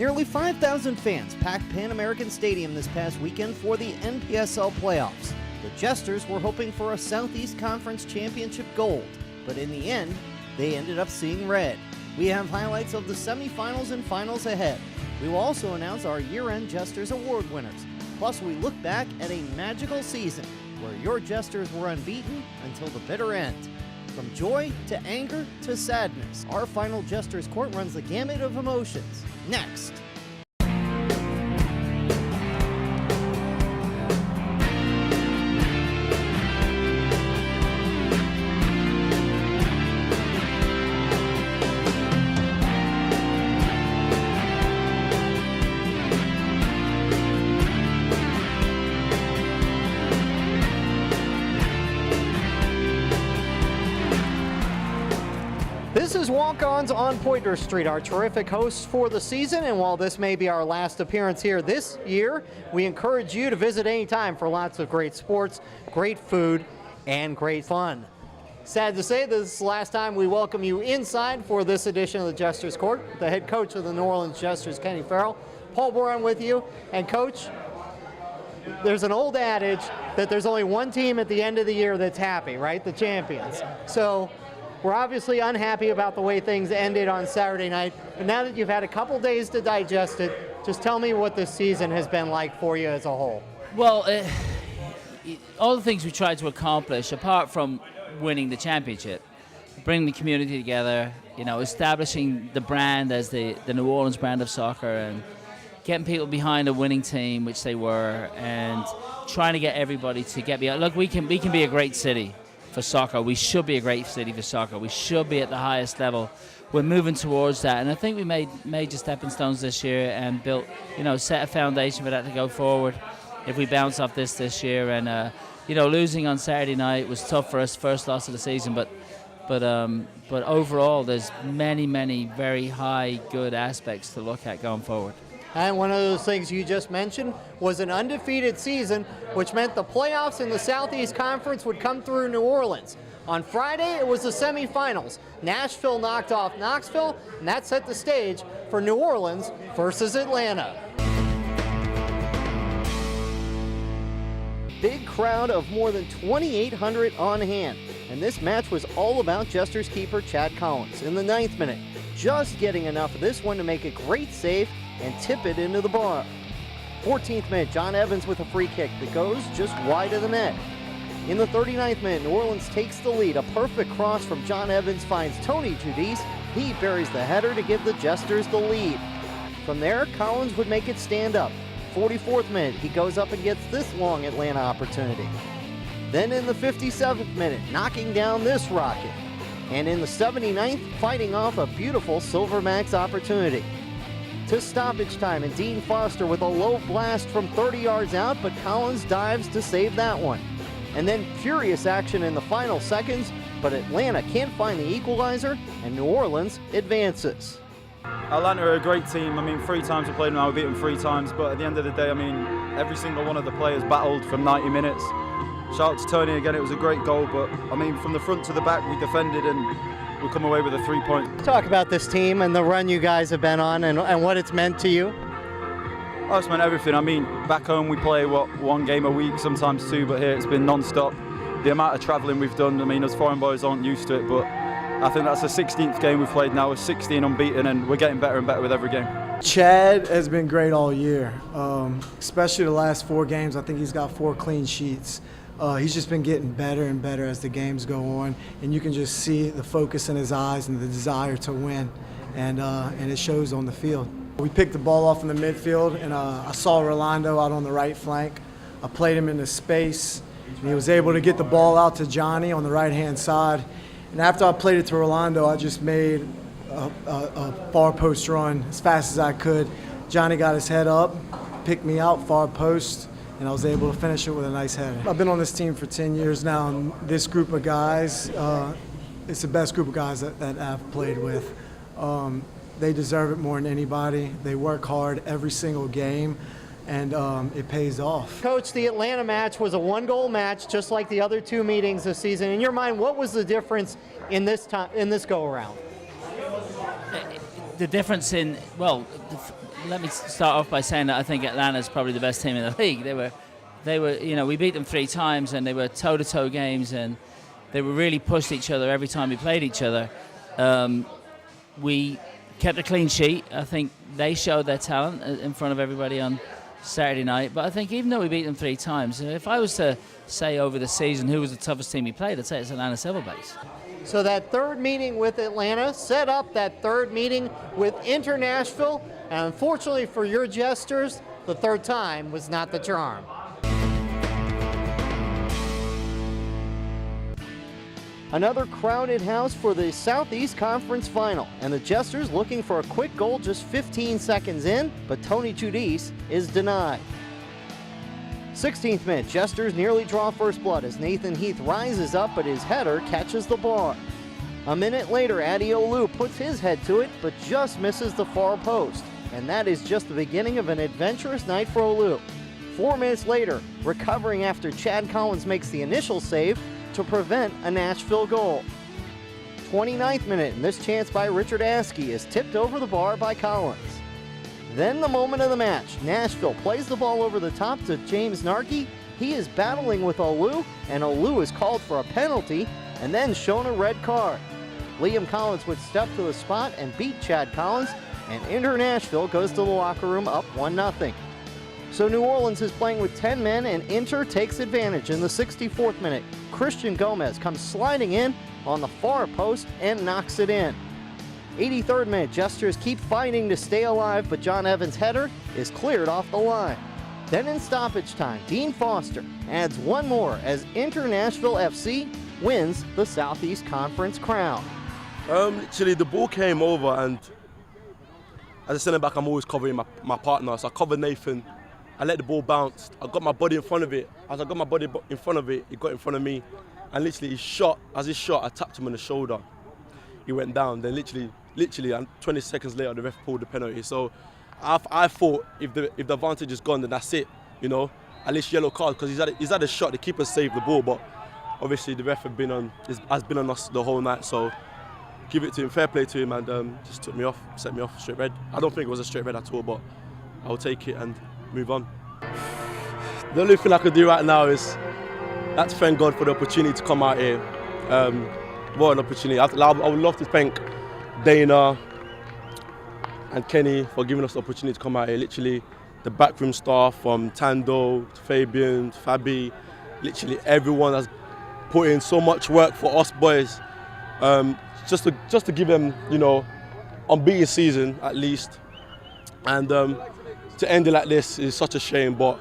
Nearly 5,000 fans packed Pan American Stadium this past weekend for the NPSL playoffs. The Jesters were hoping for a Southeast Conference Championship gold, but in the end, they ended up seeing red. We have highlights of the semifinals and finals ahead. We will also announce our year-end Jesters Award winners. Plus, we look back at a magical season where your Jesters were unbeaten until the bitter end. From joy to anger to sadness, our final Jesters Court runs the gamut of emotions. Next. This is Walk-Ons on Poydras Street, our terrific hosts for the season, and while this may be our last appearance here this year, we encourage you to visit anytime for lots of great sports, great food, and great fun. Sad to say, this is the last time we welcome you inside for this edition of the Jesters Court. The head coach of the New Orleans Jesters, Kenny Farrell. Paul Boron with you, and Coach, there's an old adage that there's only one team at the end of the year that's happy, right? The champions. So we're obviously unhappy about the way things ended on Saturday night, but now that you've had a couple days to digest it, just tell me what this season has been like for you as a whole. Well, all the things we tried to accomplish, apart from winning the championship, bringing the community together, establishing the brand as the New Orleans brand of soccer, and getting people behind a winning team, which they were, and trying to get everybody to get behind. Look, we can be a great city for soccer. We should be a great city for soccer. We should be at the highest level. We're moving towards that, and I think we made major stepping stones this year and built, set a foundation for that to go forward. If we bounce off this year, and losing on Saturday night was tough for us, first loss of the season, but overall, there's many very high good aspects to look at going forward. And one of those things you just mentioned was an undefeated season, which meant the playoffs in the Southeast Conference would come through New Orleans. On Friday, it was the semifinals. Nashville knocked off Knoxville, and that set the stage for New Orleans versus Atlanta. Big crowd of more than 2,800 on hand, and this match was all about Jesters keeper Chad Collins in the 9th minute, just getting enough of this one to make a great save and tip it into the bar. 14th minute, John Evans with a free kick that goes just wide of the net. In the 39th minute, New Orleans takes the lead. A perfect cross from John Evans finds Tony Judice. He buries the header to give the Jesters the lead. From there, Collins would make it stand up. 44th minute, he goes up and gets this long Atlanta opportunity. Then in the 57th minute, knocking down this rocket. And in the 79th, fighting off a beautiful Silvermax opportunity. To stoppage time, and Dean Foster with a low blast from 30 yards out, but Collins dives to save that one. And then furious action in the final seconds, but Atlanta can't find the equalizer, and New Orleans advances. Atlanta are a great team. 3 times we played them, we beat them 3 times, but at the end of the day, every single one of the players battled from 90 minutes. Shout out to Tony again, it was a great goal, but from the front to the back, we defended and we come away with a 3 point. Talk about this team and the run you guys have been on and what it's meant to you. Oh, it's meant everything. Back home we play, 1 game a week, sometimes 2, but here it's been non-stop. The amount of travelling we've done, us foreign boys aren't used to it, but I think that's the 16th game we've played now. We're 16 unbeaten, and we're getting better and better with every game. Chad has been great all year, especially the last 4 games. I think he's got 4 clean sheets. He's just been getting better and better as the games go on, and you can just see the focus in his eyes and the desire to win, and it shows on the field. We picked the ball off in the midfield, and I saw Rolando out on the right flank. I played him into space, and he was able to get the ball out to Johnny on the right-hand side. And after I played it to Rolando, I just made a far post run as fast as I could. Johnny got his head up, picked me out far post, and I was able to finish it with a nice header. I've been on this team for 10 years now, and this group of guys, it's the best group of guys that I've played with. They deserve it more than anybody. They work hard every single game, and it pays off. Coach, the Atlanta match was a 1-goal match, just like the other 2 meetings this season. In your mind, what was the difference in this go-around? the difference in, well, let me start off by saying that I think Atlanta's probably the best team in the league. They were, you know, we beat them 3 times, and they were toe-to-toe games, and they were really pushed each other every time we played each other. We kept a clean sheet. I think they showed their talent in front of everybody on Saturday night. But I think even though we beat them 3 times, if I was to say over the season who was the toughest team we played, I'd say it's Atlanta Civil Base. So that third meeting with Atlanta set up that third meeting with Inter Nashville, and unfortunately for your Jesters, the third time was not the charm. Another crowded house for the Southeast Conference Final, and the Jesters looking for a quick goal just 15 seconds in, but Tony Giudice is denied. 16th minute, Jesters nearly draw first blood as Nathan Heath rises up, but his header catches the bar. A minute later, Addy Olu puts his head to it, but just misses the far post. And that is just the beginning of an adventurous night for Olu. 4 minutes later, recovering after Chad Collins makes the initial save to prevent a Nashville goal. 29th minute, and this chance by Richard Askey is tipped over the bar by Collins. Then the moment of the match, Nashville plays the ball over the top to James Narkey. He is battling with Olu, and Olu is called for a penalty and then shown a red card. Liam Collins would step to the spot and beat Chad Collins, and Inter Nashville goes to the locker room up 1-0. So New Orleans is playing with 10 men, and Inter takes advantage in the 64th minute. Christian Gomez comes sliding in on the far post and knocks it in. 83rd minute, Jesters keep fighting to stay alive, but John Evans' header is cleared off the line. Then in stoppage time, Dean Foster adds one more as Inter Nashville FC wins the Southeast Conference crown. Literally, the ball came over, and as a centre back, I'm always covering my partner. So I covered Nathan. I let the ball bounce. I got my body in front of it. As I got my body in front of it, he got in front of me, and literally he shot. As he shot, I tapped him on the shoulder. He went down. Then literally, and 20 seconds later, the ref pulled the penalty. So I thought if the advantage is gone, then that's it. You know, at least yellow card, because he's had a shot. The keeper saved the ball, but obviously the ref has been on us the whole night. So give it to him, fair play to him, and just took me off, set me off straight red. I don't think it was a straight red at all, but I'll take it and move on. The only thing I could do right now is to thank God for the opportunity to come out here. What an opportunity. I would love to thank Dana and Kenny for giving us the opportunity to come out here. Literally, the backroom staff from Tando, Fabian, Fabi, literally everyone has put in so much work for us boys. Just to give them, you know, unbeaten season at least. And to end it like this is such a shame, but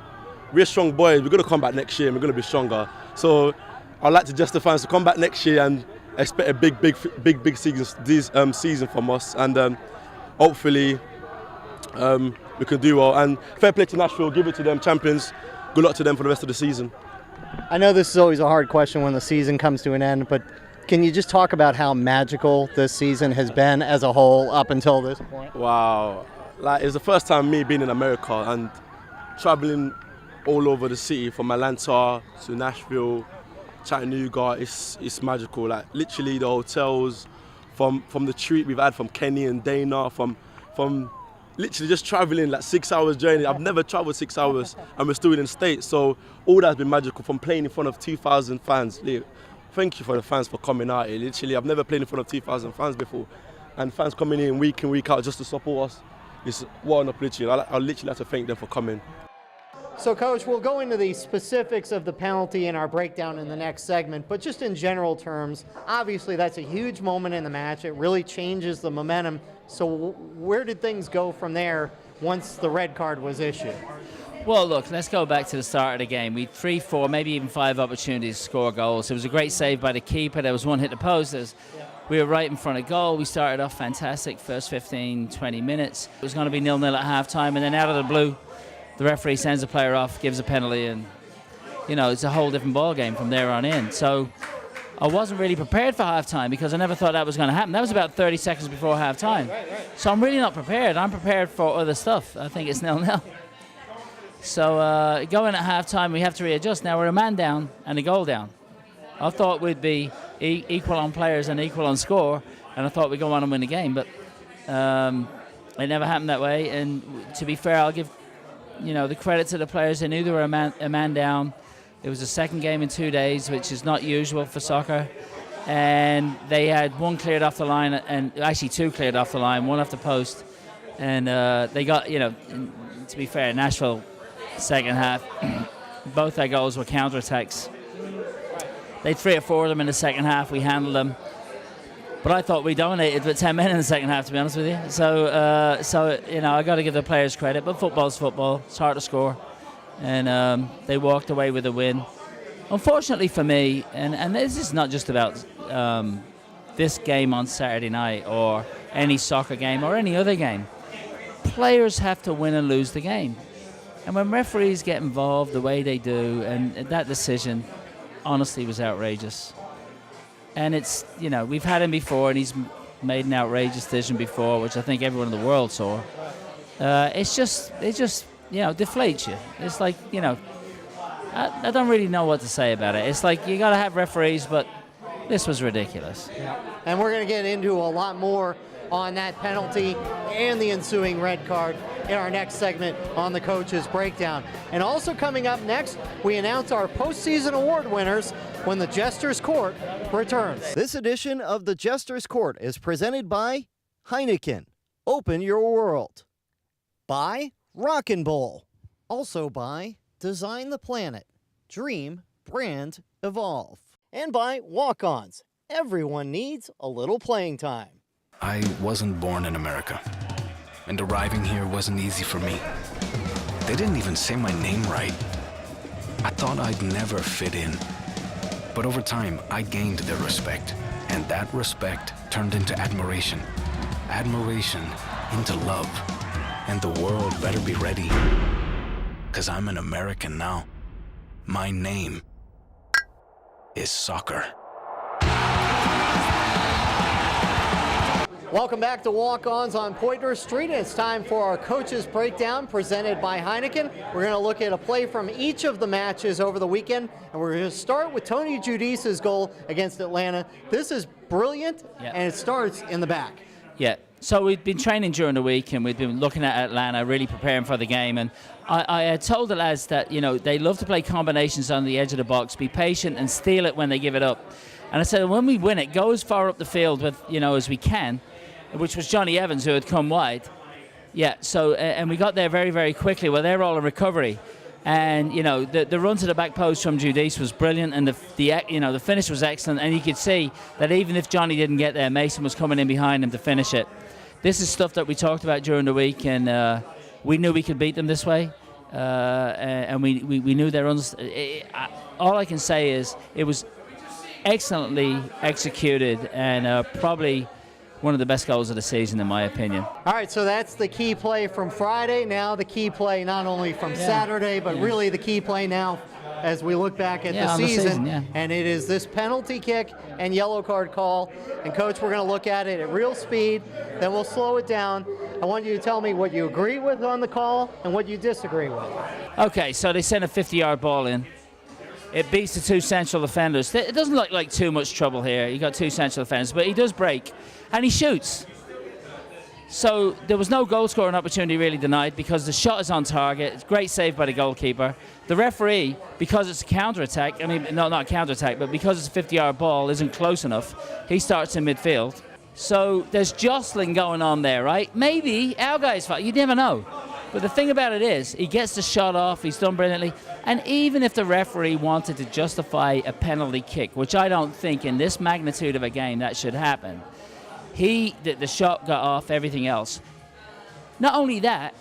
we're strong boys. We're going to come back next year and we're going to be stronger. So I'd like to just the fans to come back next year and expect a big season from us. And hopefully we can do well. And fair play to Nashville, give it to them, champions. Good luck to them for the rest of the season. I know this is always a hard question when the season comes to an end, but can you just talk about how magical this season has been as a whole up until this point? Wow. Like, it's the first time me being in America and traveling all over the city, from Atlanta to Nashville, Chattanooga. It's magical. Like, literally the hotels, from the treat we've had from Kenny and Dana, from literally just traveling like 6 hours journey. I've never traveled 6 hours and we're still in the States. So all that's been magical, from playing in front of 2,000 fans. Thank you for the fans for coming out here. Literally, I've never played in front of 2,000 fans before. And fans coming in week out just to support us. It's what an opportunity. I literally have to thank them for coming. So, Coach, we'll go into the specifics of the penalty in our breakdown in the next segment, but just in general terms, obviously that's a huge moment in the match. It really changes the momentum. So where did things go from there once the red card was issued? Well, look, let's go back to the start of the game. We had 3, 4, maybe even 5 opportunities to score goals. It was a great save by the keeper. There was one hit the post. We were right in front of goal. We started off fantastic first 15, 20 minutes. It was going to be 0-0 at halftime, and then out of the blue, the referee sends the player off, gives a penalty, and, you know, it's a whole different ball game from there on in. So I wasn't really prepared for halftime because I never thought that was going to happen. That was about 30 seconds before halftime. So I'm really not prepared. I'm prepared for other stuff. I think it's 0-0. So going at halftime, we have to readjust. Now we're a man down and a goal down. I thought we'd be equal on players and equal on score, and I thought we'd go on and win the game. But It never happened that way. And to be fair, I'll give the credit to the players. They knew they were a man down. It was the second game in 2 days, which is not usual for soccer. And they had one cleared off the line, and actually two cleared off the line, one off the post. And they got, to be fair, Nashville, second half, both their goals were counterattacks. They had 3 or 4 of them in the second half. We handled them. But I thought we dominated with 10 men in the second half, to be honest with you. So I got to give the players credit. But football's football. It's hard to score. And they walked away with a win. Unfortunately for me, and this is not just about this game on Saturday night or any soccer game or any other game. Players have to win and lose the game. And when referees get involved the way they do, and that decision honestly was outrageous. And it's, we've had him before, and he's made an outrageous decision before, which I think everyone in the world saw. It just deflates you. It's like, I don't really know what to say about it. It's like you got to have referees, but this was ridiculous. Yeah. And we're going to get into a lot more on that penalty and the ensuing red card in our next segment on the Coach's Breakdown. And also coming up next, we announce our postseason award winners when the Jesters Court returns. This edition of the Jesters Court is presented by Heineken. Open your world. By Rockin' Bowl. Also by Design the Planet. Dream, brand, evolve. And by Walk-Ons. Everyone needs a little playing time. I wasn't born in America, and arriving here wasn't easy for me. They didn't even say my name right. I thought I'd never fit in. But over time, I gained their respect, and that respect turned into admiration. Admiration into love. And the world better be ready, 'cause I'm an American now. My name is soccer. Welcome back to Walk-Ons on Poydras Street. It's time for our Coach's Breakdown presented by Heineken. We're going to look at a play from each of the matches over the weekend, and we're going to start with Tony Giudice's goal against Atlanta. This is brilliant, and it starts in the back. Yeah. So we've been training during the week, and we've been looking at Atlanta, really preparing for the game. And I had told the lads that, they love to play combinations on the edge of the box, be patient and steal it when they give it up. And I said, when we win it, go as far up the field with, as we can, which was Johnny Evans, who had come wide. Yeah, so, and we got there very, very quickly. Well, they're all in recovery. And, the run to the back post from Giudice was brilliant, and the finish was excellent. And you could see that even if Johnny didn't get there, Mason was coming in behind him to finish it. This is stuff that we talked about during the week, and we knew we could beat them this way. And we knew their runs. All I can say is it was excellently executed, and probably one of the best goals of the season, in my opinion. All right, so that's the key play from Friday. Now the key play not only from Saturday, but really the key play now as we look back at the season. And it is this penalty kick and yellow card call. And, Coach, we're going to look at it at real speed. Then we'll slow it down. I want you to tell me what you agree with on the call and what you disagree with. Okay, so they sent a 50-yard ball in. It beats the 2 central defenders. It doesn't look like too much trouble here. You got 2 central defenders, but he does break, and he shoots. So there was no goal-scoring opportunity really denied because the shot is on target. It's a great save by the goalkeeper. The referee, because it's a counter-attack, not a counter-attack, but because it's a 50-yard ball, isn't close enough. He starts in midfield. So there's jostling going on there, right? Maybe our guy's fine. You never know. But the thing about it is, he gets the shot off, he's done brilliantly, and even if the referee wanted to justify a penalty kick, which I don't think in this magnitude of a game that should happen, the shot got off, everything else. Not only that,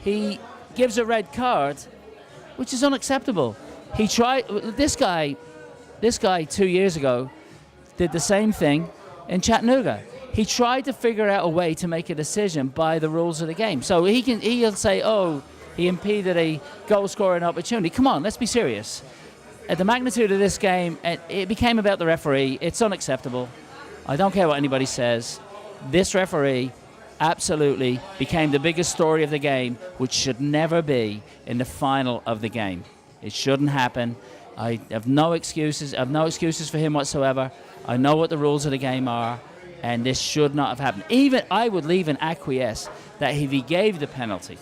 he gives a red card, which is unacceptable. This guy 2 years ago did the same thing in Chattanooga. He tried to figure out a way to make a decision by the rules of the game. So he'll say, he impeded a goal-scoring opportunity. Come on, let's be serious. At the magnitude of this game, it became about the referee. It's unacceptable. I don't care what anybody says. This referee absolutely became the biggest story of the game, which should never be in the final of the game. It shouldn't happen. I have no excuses. I have no excuses for him whatsoever. I know what the rules of the game are. And this should not have happened. Even I would leave an acquiesce that if he gave the penalty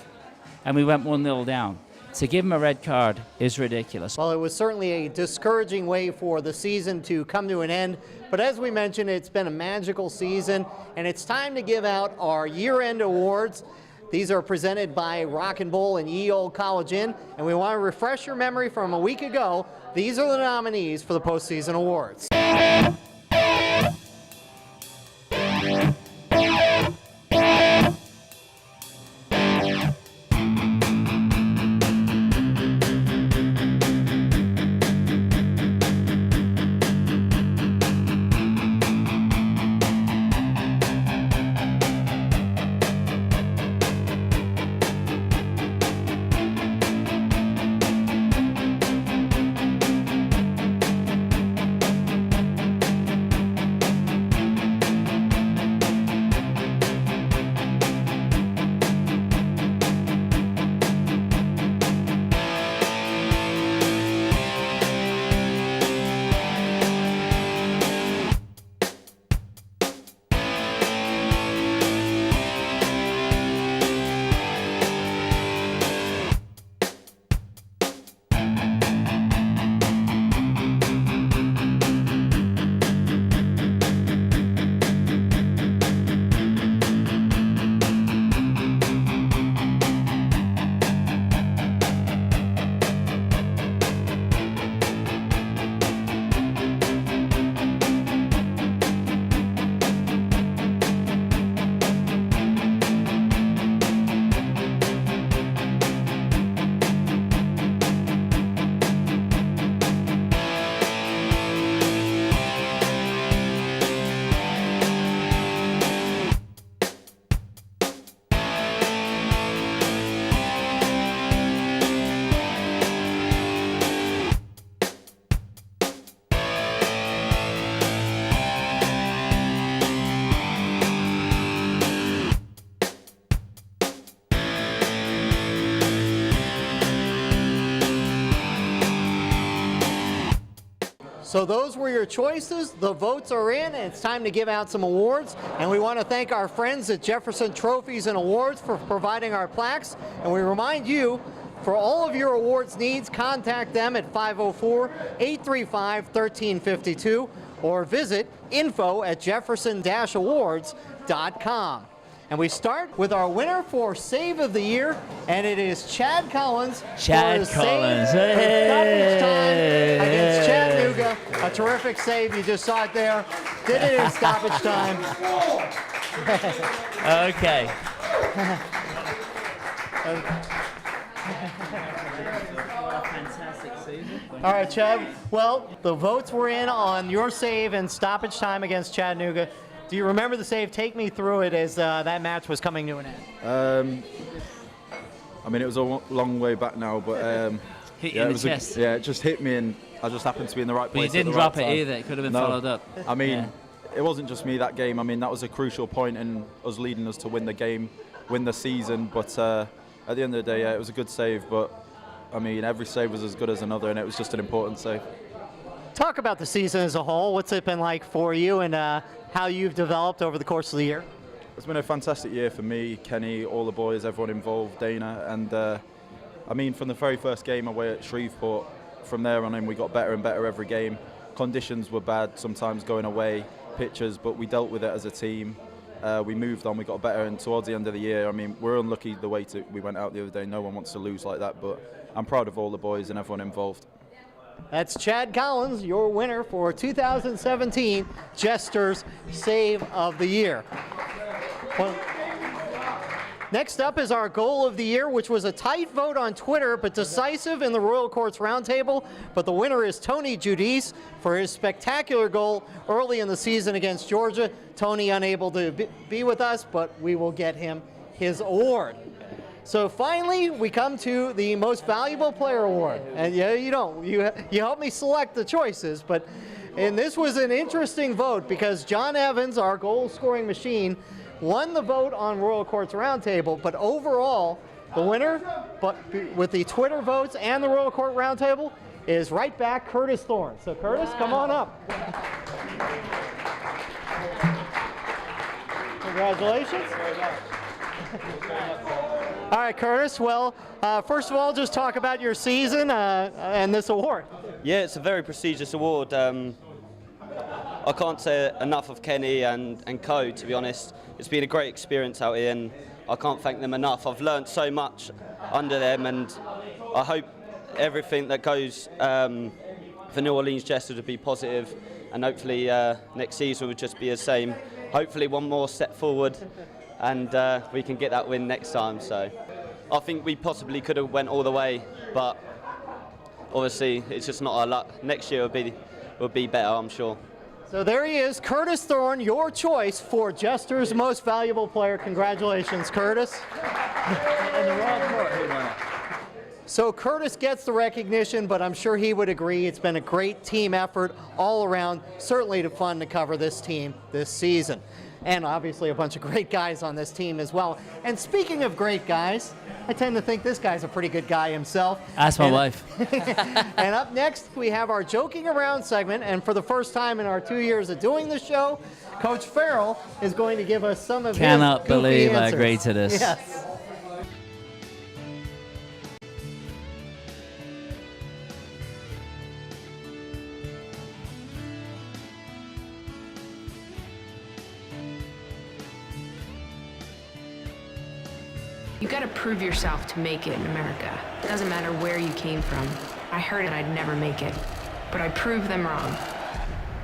and we went 1-0 down, to give him a red card is ridiculous. Well, it was certainly a discouraging way for the season to come to an end. But as we mentioned, it's been a magical season, and it's time to give out our year-end awards. These are presented by Rock and Bowl and Ye Olde College Inn, and we want to refresh your memory from a week ago. These are the nominees for the postseason awards. So those were your choices. The votes are in, and it's time to give out some awards. And we want to thank our friends at Jefferson Trophies and Awards for providing our plaques. And we remind you, for all of your awards needs, contact them at 504-835-1352 or visit info@jefferson-awards.com. And we start with our winner for Save of the Year, and it is Chad Collins. Chad for Collins. Save stoppage time against Chattanooga. A terrific save. You just saw it there. Did it in stoppage time. Okay. All right, Chad. Well, the votes were in on your save and stoppage time against Chattanooga. Do you remember the save? Take me through it as that match was coming to an end. I mean, it was a long way back now, but Hit you in the chest. it just hit me, and I just happened to be in the right But place. you didn't at the right drop it time. either. It could have been No. followed up. I mean, Yeah. it wasn't just me that game. I mean, that was a crucial point in us leading us to win the game, win the season. But at the end of the day, yeah, it was a good save. But I mean, every save was as good as another, and it was just an important save. Talk about the season as a whole. What's it been like for you, and how you've developed over the course of the year? It's been a fantastic year for me, Kenny, all the boys, everyone involved, Dana, and I mean, from the very first game away at Shreveport, from there on in, we got better and better every game. Conditions were bad sometimes going away, pitches, but we dealt with it as a team. We moved on, we got better, and towards the end of the year, I mean, we're unlucky the way we went out the other day. No one wants to lose like that, but I'm proud of all the boys and everyone involved. That's Chad Collins, your winner for 2017 Jesters Save of the Year. Well, next up is our goal of the year, which was a tight vote on Twitter, but decisive in the Royal Courts Roundtable. But the winner is Tony Giudice for his spectacular goal early in the season against Georgia. Tony unable to be with us, but we will get him his award. So finally, we come to the Most Valuable Player Award. And yeah, you helped me select the choices, and this was an interesting vote because John Evans, our goal-scoring machine, won the vote on Royal Courts Roundtable, but overall, the winner, but with the Twitter votes and the Royal Court Roundtable, is right back Curtis Thorne. So Curtis, come on up. Congratulations. All right, Curtis. Well, first of all, just talk about your season and this award. Yeah, it's a very prestigious award. I can't say enough of Kenny and Co, to be honest. It's been a great experience out here, and I can't thank them enough. I've learned so much under them, and I hope everything that goes for New Orleans Jesters will be positive, and hopefully next season will just be the same. Hopefully one more step forward, and we can get that win next time. So I think we possibly could have went all the way, but obviously it's just not our luck. Next year will be better, I'm sure. So there he is, Curtis Thorne, your choice for Jester's Most Valuable Player. Congratulations, Curtis. And the Raw Court, who won it? So Curtis gets the recognition, but I'm sure he would agree it's been a great team effort all around, certainly fun to cover this team this season. And obviously a bunch of great guys on this team as well. And speaking of great guys, I tend to think this guy's a pretty good guy himself. Ask my wife. And up next, we have our Joking Around segment. And for the first time in our 2 years of doing the show, Coach Farrell is going to give us some of his Cannot goofy believe I answers. agreed to this. Yes. You gotta prove yourself to make it in America. It doesn't matter where you came from. I heard that I'd never make it, but I proved them wrong.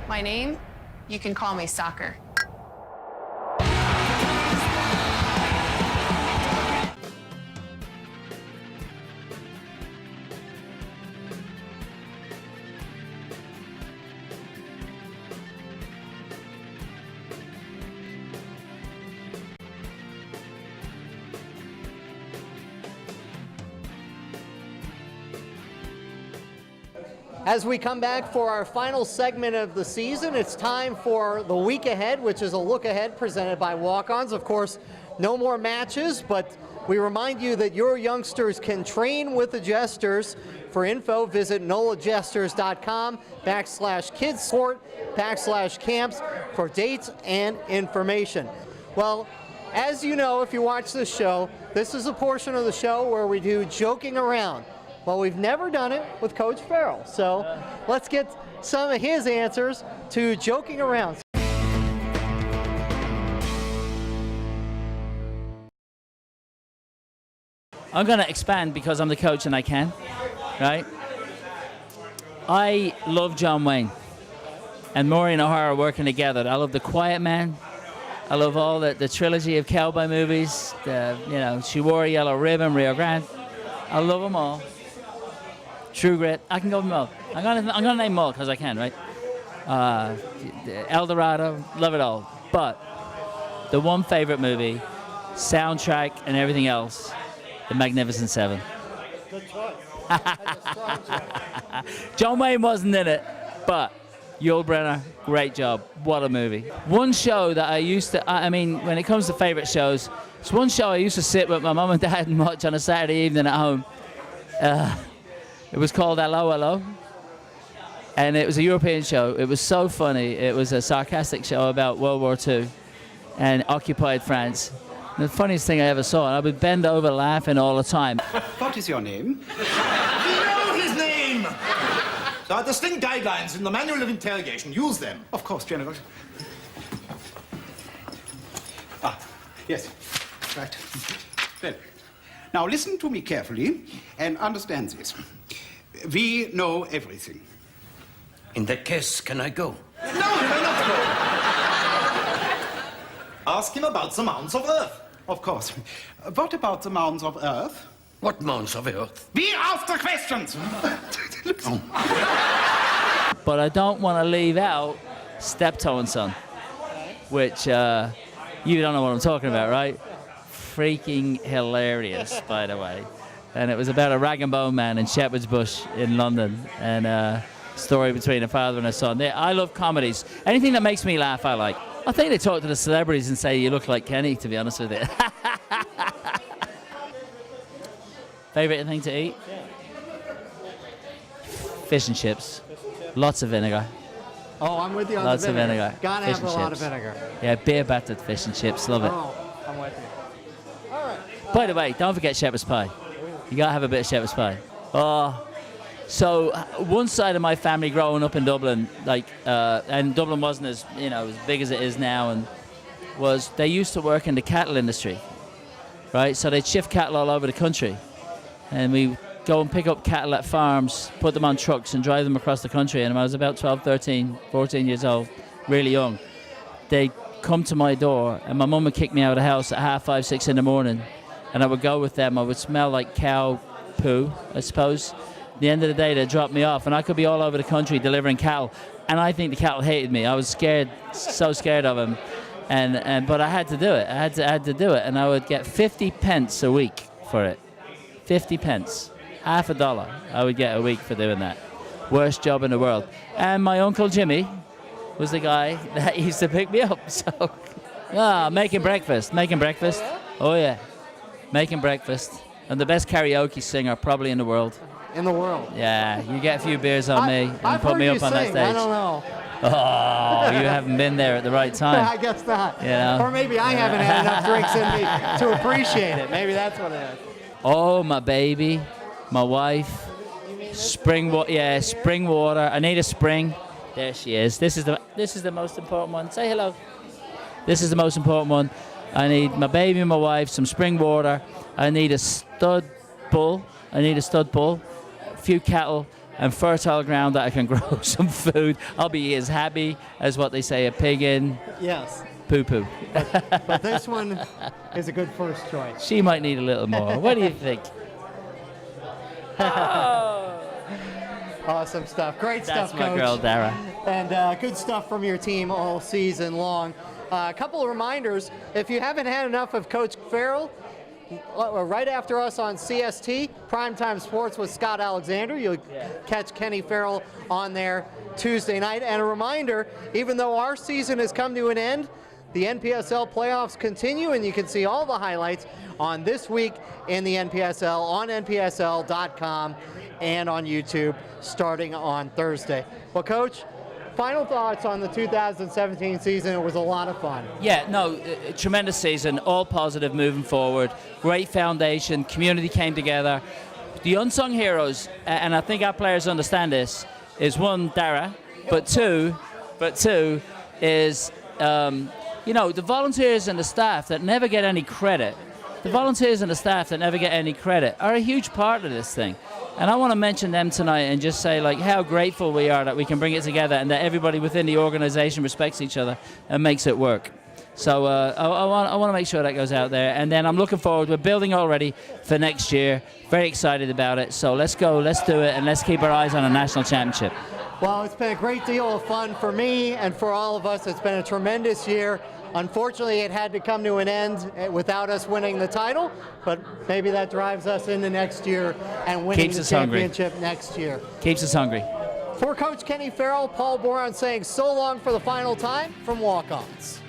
My name? You can call me Soccer. As we come back for our final segment of the season, it's time for the week ahead, which is a look ahead presented by Walk-Ons. Of course, no more matches, but we remind you that your youngsters can train with the Jesters. For info, visit nolajesters.com/kidsport/camps for dates and information. Well, as you know, if you watch this show, this is a portion of the show where we do joking around. Well, we've never done it with Coach Farrell, so let's get some of his answers to joking around. I'm going to expand because I'm the coach and I can, right? I love John Wayne and Maureen O'Hara working together. I love The Quiet Man. I love all the trilogy of cowboy movies. She Wore a Yellow Ribbon, Rio Grande. I love them all. True Grit. I can go with them all. I'm gonna name them all because I can, right? El Dorado, love it all. But the one favorite movie, soundtrack and everything else, The Magnificent Seven. Good choice. That's a strong choice. John Wayne wasn't in it, but Yul Brynner, great job. What a movie. One show that I used to, when it comes to favorite shows, it's one show I used to sit with my mum and dad and watch on a Saturday evening at home. It was called Hello, Hello. And it was a European show. It was so funny. It was a sarcastic show about World War II and occupied France. And the funniest thing I ever saw, and I would bend over laughing all the time. What is your name? You know his name! There are distinct guidelines in the manual of interrogation. Use them. Of course, General. Yes. Right. Well, now listen to me carefully and understand this. We know everything. In that case, can I go? No, you may not go. Ask him about the mounds of Earth. Of course. What about the mounds of Earth? What mounds of Earth? Be after questions! But I don't want to leave out Steptoe and Son, which you don't know what I'm talking about, right? Freaking hilarious, by the way. And it was about a rag and bone man in Shepherd's Bush in London, and a story between a father and a son. I love comedies. Anything that makes me laugh, I like. I think they talk to the celebrities and say, you look like Kenny, to be honest with you. Favorite thing to eat? Fish and chips. Lots of vinegar. Oh, I'm with you on Lots the of vinegar. vinegar. Gotta Fish have a and lot of chips. vinegar. Yeah, beer battered fish and chips. Love it. Oh, I'm with you. All right. By the way, don't forget shepherd's pie. You gotta have a bit of shepherd's pie. Oh, so one side of my family growing up in Dublin, and Dublin wasn't as as big as it is now, and they used to work in the cattle industry, right? So they'd shift cattle all over the country, and we go and pick up cattle at farms, put them on trucks, and drive them across the country. And when I was about 12, 13, 14 years old, really young, they'd come to my door, and my mum would kick me out of the house at 5:30, 6 in the morning, and I would go with them. I would smell like cow poo, I suppose. At the end of the day, they'd drop me off, and I could be all over the country delivering cattle, and I think the cattle hated me. I was scared, so scared of them, but I had to do it. I had to do it, and I would get 50 pence a week for it. 50 pence, half a dollar I would get a week for doing that. Worst job in the world. And my Uncle Jimmy was the guy that used to pick me up. So, making breakfast. Oh yeah, making breakfast. I'm the best karaoke singer probably in the world. In the world. Yeah, you get a few beers on me and I've put heard me you up on that sing. stage. I don't know. Oh, you haven't been there at the right time. I guess not. You know? Or maybe I haven't had enough drinks in me to appreciate it. Maybe that's what it is. Oh, my baby, my wife, spring water. I need a spring. There she is. This is the most important one. Say hello. This is the most important one. I need my baby and my wife, some spring water. I need a stud bull, a few cattle, and fertile ground that I can grow some food. I'll be as happy as what they say, a pig in Yes. poo-poo. But this one is a good first choice. She might need a little more. What do you think? Awesome stuff. Great That's stuff, my Coach. girl, Dara. And good stuff from your team all season long. A couple of reminders. If you haven't had enough of Coach Farrell, right after us on CST, Primetime Sports with Scott Alexander. You'll catch Kenny Farrell on there Tuesday night. And a reminder, even though our season has come to an end, the NPSL playoffs continue, and you can see all the highlights on This Week in the NPSL on NPSL.com and on YouTube starting on Thursday. Well, Coach, final thoughts on the 2017 season. It was a lot of fun. Yeah, no, tremendous season, all positive moving forward. Great foundation, community came together. The unsung heroes, and I think our players understand this, is one, Dara, but two is, the volunteers and the staff that never get any credit. The volunteers and the staff that never get any credit are a huge part of this thing. And I want to mention them tonight and just say how grateful we are that we can bring it together and that everybody within the organization respects each other and makes it work. So I want to make sure that goes out there. And then I'm looking forward. We're building already for next year. Very excited about it. So let's go, let's do it, and let's keep our eyes on a national championship. Well, it's been a great deal of fun for me and for all of us. It's been a tremendous year. Unfortunately, it had to come to an end without us winning the title, but maybe that drives us into next year and winning the championship next year. Keeps us hungry. For Coach Kenny Farrell, Paul Boron saying so long for the final time from Walk-Ons.